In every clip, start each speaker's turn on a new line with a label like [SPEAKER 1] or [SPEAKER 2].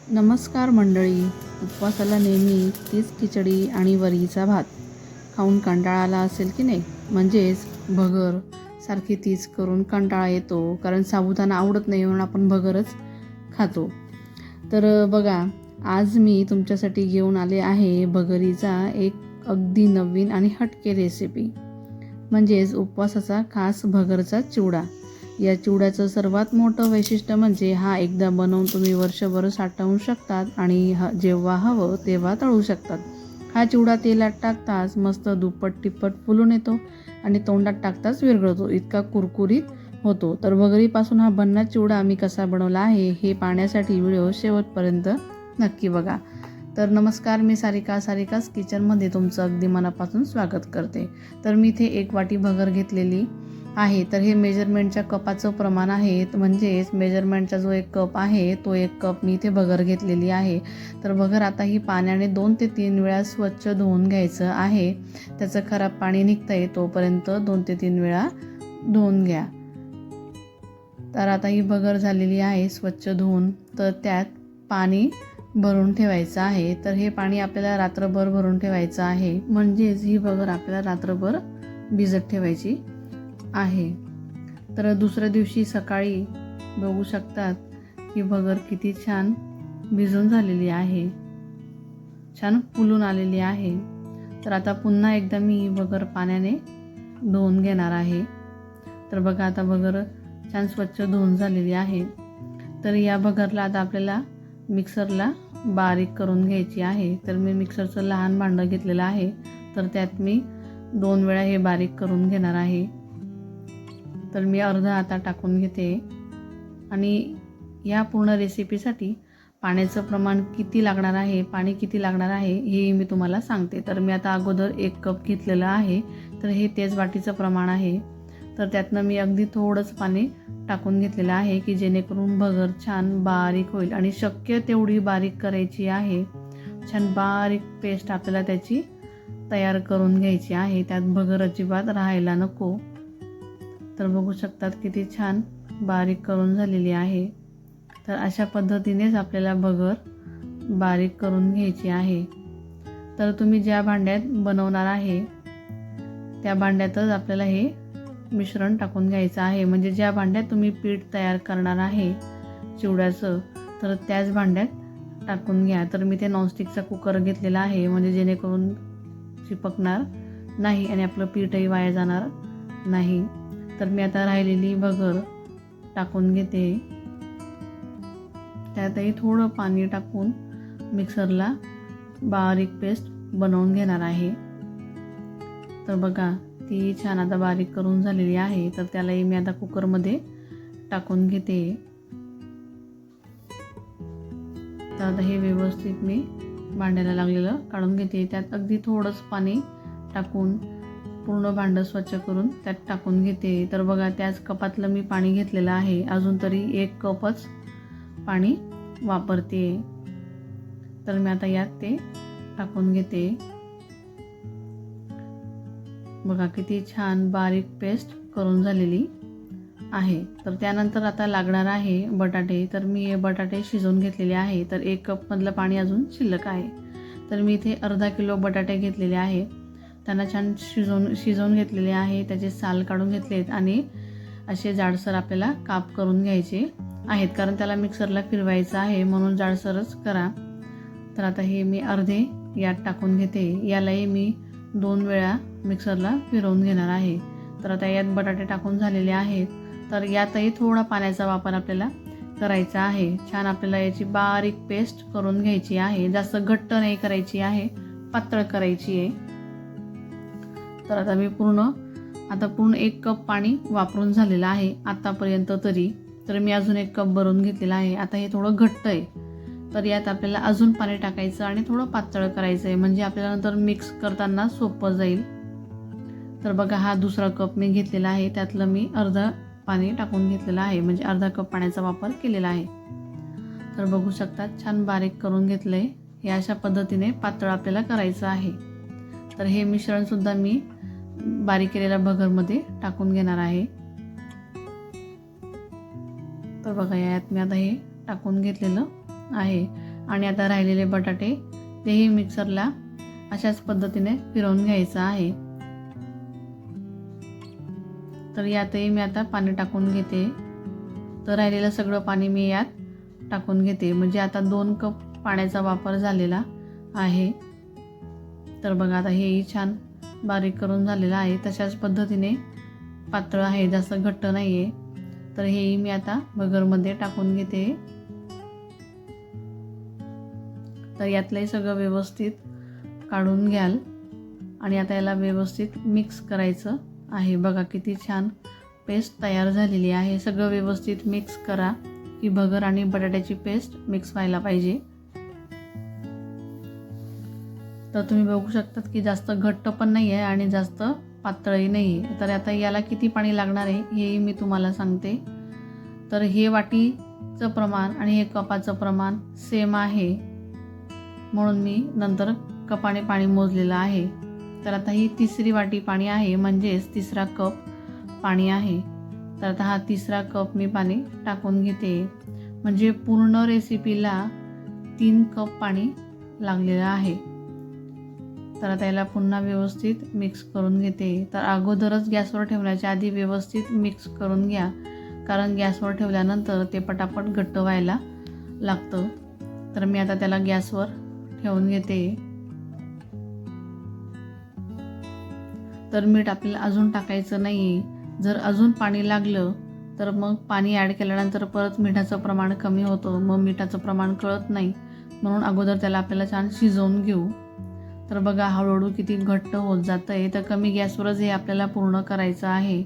[SPEAKER 1] नमस्कार मंडळी. उपवासाला नेहमी तीच खिचडी आणि वरीचा भात खाऊन कंटाळा आला असेल की नाही. म्हणजेच भगर सारखी तीच करून कंटाळा येतो, कारण साबुदाणा आवडत नाही म्हणून आपण भगरच खातो. तर बघा, आज मी तुमच्यासाठी घेऊन आले आहे भगरीचा एक अगदी नवीन आणि हटके रेसिपी, म्हणजेच उपवासाचा खास भगरचा चिवडा. या चिवड्याचं सर्वात मोठं वैशिष्ट्य म्हणजे हा एकदा बनवून तुम्ही वर्षभर साठवू शकतात आणि जेव्हा हवं तेव्हा तळू शकतात. हा चिवडा तेलात टाकताच मस्त दुप्पट तिप्पट फुलून येतो आणि तोंडात टाकताच विरघळतो, इतका कुरकुरीत होतो. तर भगरीपासून हा भन्नाट चिवडा मी कसा बनवला आहे हे पाहण्यासाठी व्हिडिओ शेवटपर्यंत नक्की बघा. तर नमस्कार, मी सारिकास किचनमध्ये तुमचं अगदी मनापासून स्वागत करते. तर मी इथे 1 वाटी भगर घेतलेली आहे. तर हे मेजरमेंटच्या कपाचं प्रमाण आहे, म्हणजेच मेजरमेंटचा जो 1 कप आहे तो 1 कप मी इथे भगर घेतलेली आहे. तर भगर आता ही पाण्याने 2 ते 3 वेळा स्वच्छ धुवून घ्यायचं आहे. त्याचं खराब पाणी निघतं आहे तोपर्यंत 2 ते 3 वेळा धुवून घ्या. तर आता ही भगर झालेली आहे स्वच्छ धुवून. तर त्यात पाणी भरून ठेवायचं आहे. तर हे पाणी आपल्याला रात्रभर भरून ठेवायचं आहे, म्हणजेच ही भगर आपल्याला रात्रभर भिजत ठेवायची आहे. तर दुसऱ्या दिवशी सकाळी बघू शकतात की भगर किती छान भिजून झालेली आहे, छान फुलून आलेली आहे. तर आता पुन्हा एकदा मी ही भगर पाण्याने धुवून घेणार आहे. तर बघा, आता भगर छान स्वच्छ धुवून झालेली आहे. तर या भगरला आता आपल्याला मिक्सरला बारीक करून घ्यायची आहे. तर मी मिक्सरचं लहान भांडं घेतलेलं आहे. तर त्यात मी 2 वेळा हे बारीक करून घेणार आहे. तर मी अर्धा आता टाकून घेते. आणि या पूर्ण रेसिपीसाठी पाण्याचं प्रमाण किती लागणार आहे, पाणी किती लागणार आहे हे मी तुम्हाला सांगते. तर मी आता अगोदर 1 कप घेतलेलं आहे. तर हे तेच वाटीचं प्रमाण आहे. तर त्यातनं मी अगदी थोडंच पाणी टाकून घेतलेलं आहे की जेणेकरून भगर छान बारीक होईल. आणि शक्य तेवढी बारीक करायची आहे. छान बारीक पेस्ट आपल्याला त्याची तयार करून घ्यायची आहे. त्यात भगर अजिबात राहायला नको. तर बघू शकतात किती छान बारीक करून झालेली आहे. तर अशा पद्धतीनेच आपल्याला भगर बारीक करून घ्यायची आहे. तर तुम्ही ज्या भांड्यात बनवणार आहे त्या भांड्यातच आपल्याला हे मिश्रण टाकून घ्यायचं आहे. म्हणजे ज्या भांड्यात तुम्ही पीठ तयार करणार आहे चिवड्याचं, तर त्याच भांड्यात टाकून घ्या. तर मी ते नॉनस्टिकचा कुकर घेतलेला आहे, म्हणजे जेणेकरून चिपकणार नाही आणि आपलं पीठही वाया जाणार नाही. तर मी आता राहिलेली भगर टाकून घेते. त्यातही थोडं पाणी टाकून मिक्सरला बारीक पेस्ट बनवून घेणार आहे. तर बघा, ती छान आता बारीक करून झालेली आहे. तर त्यालाही मी आता कुकरमध्ये टाकून घेते. तर आता हे व्यवस्थित मी भांड्याला लागलेलं काढून घेते. त्यात अगदी थोडंच पाणी टाकून पूर्ण भांडं स्वच्छ करून त्यात टाकून घेते. तर बघा, त्याच कपातलं मी पाणी घेतलेलं आहे. अजून तरी 1 कपच पाणी वापरते. तर मी आता यात ते टाकून घेते. बघा किती छान बारीक पेस्ट करून झालेली आहे. तर त्यानंतर आता लागणार आहे बटाटे. तर मी हे बटाटे शिजवून घेतलेले आहे. तर 1 कपमधलं पाणी अजून शिल्लक आहे. तर मी इथे अर्धा किलो बटाटे घेतलेले आहे. त्यांना छान शिजवून घेतलेले आहे. त्याचे साल काढून घेतलेत आणि असे जाडसर आपल्याला काप करून घ्यायचे आहेत, कारण त्याला मिक्सरला फिरवायचं आहे, म्हणून जाडसरच करा. तर आता हे मी अर्धे यात टाकून घेते. यालाही मी 2 वेळा मिक्सरला फिरवून घेणार आहे. तर आता यात बटाटे टाकून झालेले आहेत. तर यातही थोडा पाण्याचा वापर आपल्याला करायचा आहे. छान आपल्याला याची बारीक पेस्ट करून घ्यायची आहे. जास्त घट्ट नाही करायची आहे, पातळ करायची आहे. तर आता मी पूर्ण 1 कप पाणी वापरून झालेलं आहे आतापर्यंत तरी. तर मी अजून 1 कप भरून घेतलेलं आहे. आता हे थोडं घट्ट आहे. तर यात आपल्याला अजून पाणी टाकायचं आणि थोडं पातळ करायचं आहे, म्हणजे आपल्याला नंतर मिक्स करताना सोपं जाईल. तर बघा, हा दुसरा कप मी घेतलेला आहे. त्यातलं मी अर्धा पाणी टाकून घेतलेलं आहे, म्हणजे अर्धा कप पाण्याचा वापर केलेला आहे. तर बघू शकतात छान बारीक करून घेतलं आहे. हे अशा पद्धतीने पातळ आपल्याला करायचं आहे. तर हे मिश्रणसुद्धा मी बारीक केलेल्या भगरमध्ये टाकून घेणार आहे. तर बघा, यात मी आता हे टाकून घेतलेलं आहे. आणि आता राहिलेले बटाटे तेही मिक्सरला अशाच पद्धतीने फिरवून घ्यायचं आहे. तर यातही मी आता पाणी टाकून घेते. तर राहिलेलं सगळं पाणी मी यात टाकून घेते. म्हणजे आता 2 कप पाण्याचा वापर झालेला आहे. तर बघा आता हेही छान बारीक करून झालेलं आहे. तशाच पद्धतीने पातळ आहे, जास्त घट्ट नाही आहे. तर हेही मी आता भगरमध्ये टाकून घेते. तर यातलंही सगळं व्यवस्थित काढून घ्याल आणि आता याला व्यवस्थित मिक्स करायचं आहे. बघा किती छान पेस्ट तयार झालेली आहे. सगळं व्यवस्थित मिक्स करा की भगर आणि बटाट्याची पेस्ट मिक्स व्हायला पाहिजे. तर तुम्ही बघू शकतात की जास्त घट्ट पण नाही आहे आणि जास्त पातळही नाही आहे. तर आता याला किती पाणी लागणार आहे हेही मी तुम्हाला सांगते. तर हे वाटीचं प्रमाण आणि हे कपाचं प्रमाण सेम आहे, म्हणून मी नंतर कपाने पाणी मोजलेलं आहे. तर आता ही 3री वाटी पाणी आहे, म्हणजेच 3रा कप पाणी आहे. तर आता हा 3रा कप मी पाणी टाकून घेते. म्हणजे पूर्ण रेसिपीला 3 कप पाणी लागलेलं आहे. तर आता याला पुन्हा व्यवस्थित मिक्स करून घेते. तर अगोदरच गॅसवर ठेवण्याच्या आधी व्यवस्थित मिक्स करून घ्या, कारण गॅसवर ठेवल्यानंतर ते पटापट घट्ट व्हायला लागतं. तर मी आता त्याला गॅसवर ठेवून घेते. तर मीठ आपल्याला अजून टाकायचं नाही. जर अजून पाणी लागलं तर मग पाणी ॲड केल्यानंतर परत मिठाचं प्रमाण कमी होतं, मग मिठाचं प्रमाण कळत नाही. म्हणून अगोदर त्याला आपल्याला छान शिजवून घेऊ. तर बघा हळूहळू किती घट्ट होत जातं आहे. तर कमी गॅसवरच हे आपल्याला पूर्ण करायचं आहे.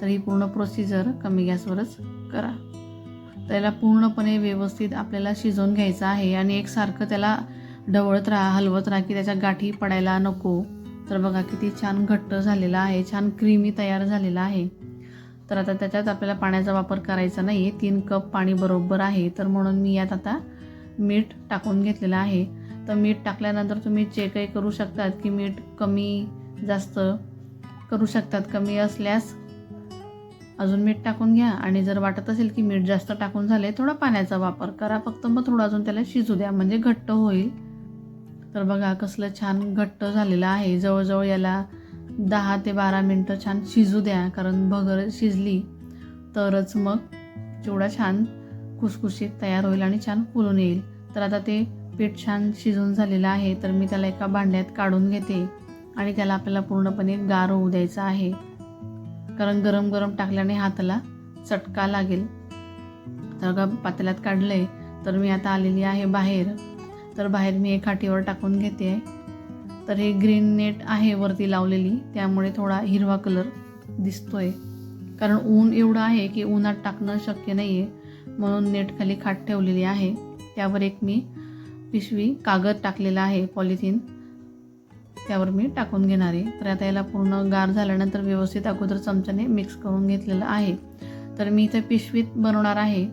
[SPEAKER 1] तर ही पूर्ण प्रोसिजर कमी गॅसवरच करा. तर याला पूर्णपणे व्यवस्थित आपल्याला शिजवून घ्यायचं आहे आणि एकसारखं त्याला ढवळत राहा, हलवत राहा की त्याच्या गाठी पडायला नको. तर बघा किती छान घट्ट झालेला आहे, छान क्रीमी तयार झालेला आहे. तर आता त्याच्यात आपल्याला पाण्याचा वापर करायचा नाही आहे. 3 कप पाणी बरोबर आहे. तर म्हणून मी यात आता मीठ टाकून घेतलेलं आहे. तर मीठ टाकल्यानंतर तुम्ही चेकही करू शकतात की मीठ कमी जास्त करू शकतात. कमी असल्यास अजून मीठ टाकून घ्या आणि जर वाटत असेल की मीठ जास्त टाकून झाले थोडा पाण्याचा वापर करा. फक्त मग थोडं अजून त्याला शिजू द्या, म्हणजे घट्ट होईल. तर बघा कसलं छान घट्ट झालेलं आहे. जवळजवळ याला 10 ते 12 मिनटं छान शिजू द्या, कारण भगर शिजली तरच मग चिवडा छान खुसखुशीत तयार होईल आणि छान फुलून येईल. तर आता ते पीठ छान शिजून झालेलं आहे. तर मी त्याला एका भांड्यात काढून घेते आणि त्याला आपल्याला पूर्णपणे गार होऊ द्यायचं आहे, कारण गरम गरम टाकल्याने हाताला चटका लागेल. तर पातेल्यात काढलंय. तर मी आता आलेली आहे बाहेर. तर बाहेर मी एक खाटीवर टाकून घेते. तर हे ग्रीन नेट आहे वरती लावलेली, त्यामुळे थोडा हिरवा कलर दिसतोय, कारण ऊन एवढं आहे की उन्हात टाकणं शक्य नाही आहे. म्हणून नेट खाली खाट ठेवलेली आहे. त्यावर एक मी पिशवी कागद टाकलेला आहे, पॉलिथिन, त्यावर मी टाकून घेणार आहे. तर आता याला पूर्ण गार झाल्यानंतर व्यवस्थित अगोदर चमच्याने मिक्स करून घेतलेलं आहे. तर मी इथे पिशवीत बनवणार आहे.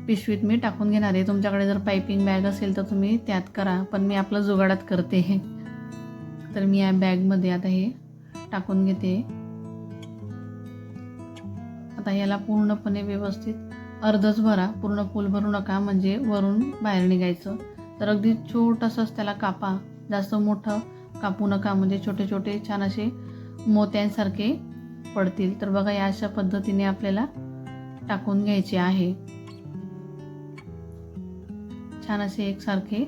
[SPEAKER 1] पिशवीत मी टाकून घेणार आहे. तुमच्याकडे जर पायपिंग बॅग असेल तर तुम्ही त्यात करा, पण मी आपलं जुगाडात करते. तर मी या बॅगमध्ये आता हे टाकून घेते. आता याला पूर्णपणे व्यवस्थित अर्धच भरा, पूर्ण फुल भरू नका, म्हणजे वरून बाहेर निघायचं. तर अगदी छोटंसंच त्याला कापा, जास्त मोठं कापू नका, म्हणजे छोटे छोटे छान असे मोत्यांसारखे पडतील. तर बघा या अशा पद्धतीने आपल्याला टाकून घ्यायचे आहे. छान असे एकसारखे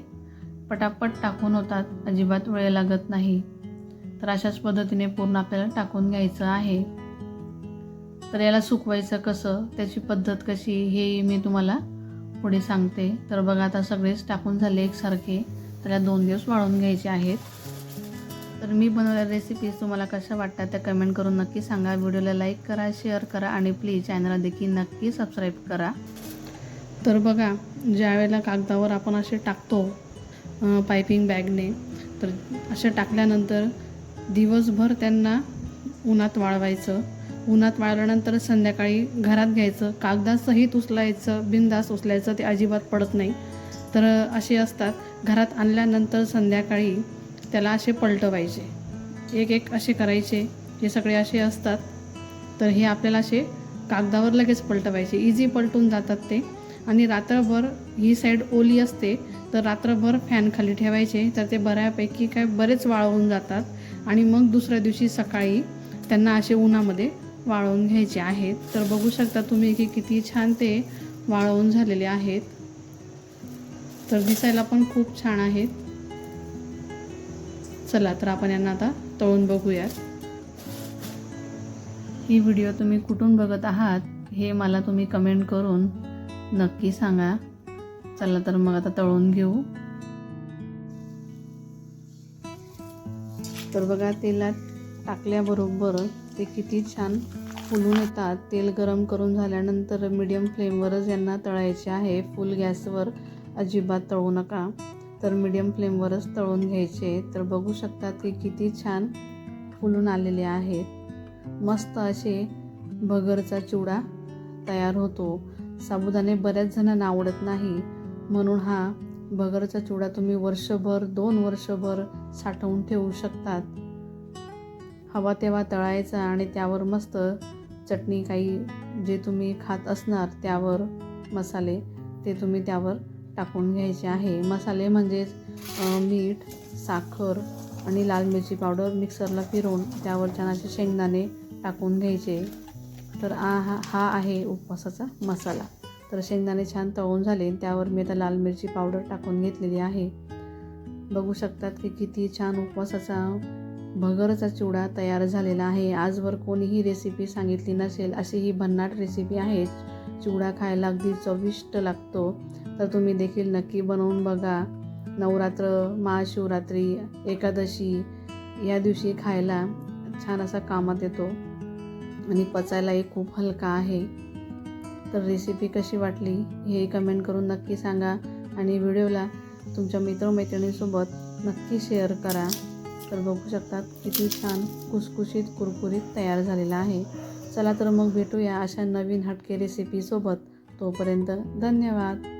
[SPEAKER 1] पटापट टाकून होतात, अजिबात वेळ लागत नाही. तर अशाच पद्धतीने पूर्ण आपल्याला टाकून घ्यायचं आहे. तर याला सुकवायचं कसं, त्याची पद्धत कशी, हे मी तुम्हाला पुढे सांगते. तर बघा आता सगळेच टाकून झाले एकसारखे. त्याला 2 दिवस वाळून घ्यायचे आहेत. तर मी बनवलेल्या रेसिपीज तुम्हाला कशा वाटतात त्या कमेंट करून नक्की सांगा. व्हिडिओला लाईक करा, शेअर करा आणि प्लीज चॅनलला देखील नक्की सबस्क्राईब करा. तर बघा ज्या वेळेला कागदावर आपण असे टाकतो पायपिंग बॅगने, तर असे टाकल्यानंतर दिवसभर त्यांना उन्हात वाळवायचं. उन्हात वाळल्यानंतर संध्याकाळी घरात घ्यायचं, कागदासहित उचलायचं, बिनधास्त उचलायचं, ते अजिबात पडत नाही. तर असे असतात. घरात आणल्यानंतर संध्याकाळी त्याला असे पलटवायचे, एक एक असे करायचे. हे सगळे असे असतात. तर हे आपल्याला असे कागदावर लगेच पलटवायचे, इझी पलटून जातात ते. आणि रात्रभर ही साईड ओली असते तर रात्रभर फॅन खाली ठेवायचे, तर ते बऱ्यापैकी बरेच वाळवून जातात आणि मग दुसऱ्या दिवशी सकाळी त्यांना असे उन्हामध्ये वाळवून घ्यायचे आहेत. तर बघू शकता तुम्ही की किती छान ते वाळवून झालेले आहेत. तर दिसायला पण खूप छान आहेत. चला तर आपण यांना आता तळून बघूयात. ही व्हिडिओ तुम्ही कुठून बघत आहात हे मला तुम्ही कमेंट करून नक्की सांगा. चला तर मग आता तळून घेऊ. तर बघा, तेलात टाकल्याबरोबर ते किती छान फुलून येतात. तेल गरम करून झाल्यानंतर मीडियम फ्लेमवरच यांना तळायचे आहे. फुल गॅसवर अजिबात तळू नका, तर मीडियम फ्लेमवरच तळून घ्यायचे. तर बघू शकता ते किती छान फुलून आलेले आहेत. मस्त असे भगरचा चिवडा तयार होतो. साबुदाणे बऱ्याच जणांना आवडत नाही, म्हणून हा भगरचा चिवडा तुम्ही वर्षभर 2 वर्षभर साठवून ठेवू शकतात. हवा तेव्हा तळायचा आणि त्यावर मस्त चटणी, काही जे तुम्ही खात असणार त्यावर मसाले, ते तुम्ही त्यावर टाकून घ्यायचे आहे. मसाले म्हणजेच मीठ, साखर आणि लाल मिरची पावडर मिक्सरला फिरवून त्यावर छान शेंगदाणे टाकून घ्यायचे. तर हा आहे उपवासाचा मसाला. तर शेंगदाणे छान तळून झाले, त्यावर मी आता लाल मिरची पावडर टाकून घेतलेली आहे. बघू शकतात की किती छान उपवासाचा भगरचा चिवडा तयार झालेला आहे. आजवर कोणीही रेसिपी सांगितली नसेल अशी ही भन्नाट रेसिपी आहे. चिवडा खायला अगदी चविष्ट लागतो. तर तुम्ही देखील नक्की बनवून बघा. नवरात्र, महाशिवरात्री, एकादशी या दिवशी खायला छान असा कामात येतो आणि पचायलाही खूप हलका आहे. तर रेसिपी कशी वाटली हे कमेंट करून नक्की सांगा आणि व्हिडिओला तुमच्या मित्रमैत्रिणींसोबत नक्की शेअर करा. तर बघू शकतात किती छान कुसकुशीत कुरकुरीत तयार झालेला आहे. चला तर मग भेटूया अशा नवीन हटके रेसिपीसोबत. तोपर्यंत धन्यवाद.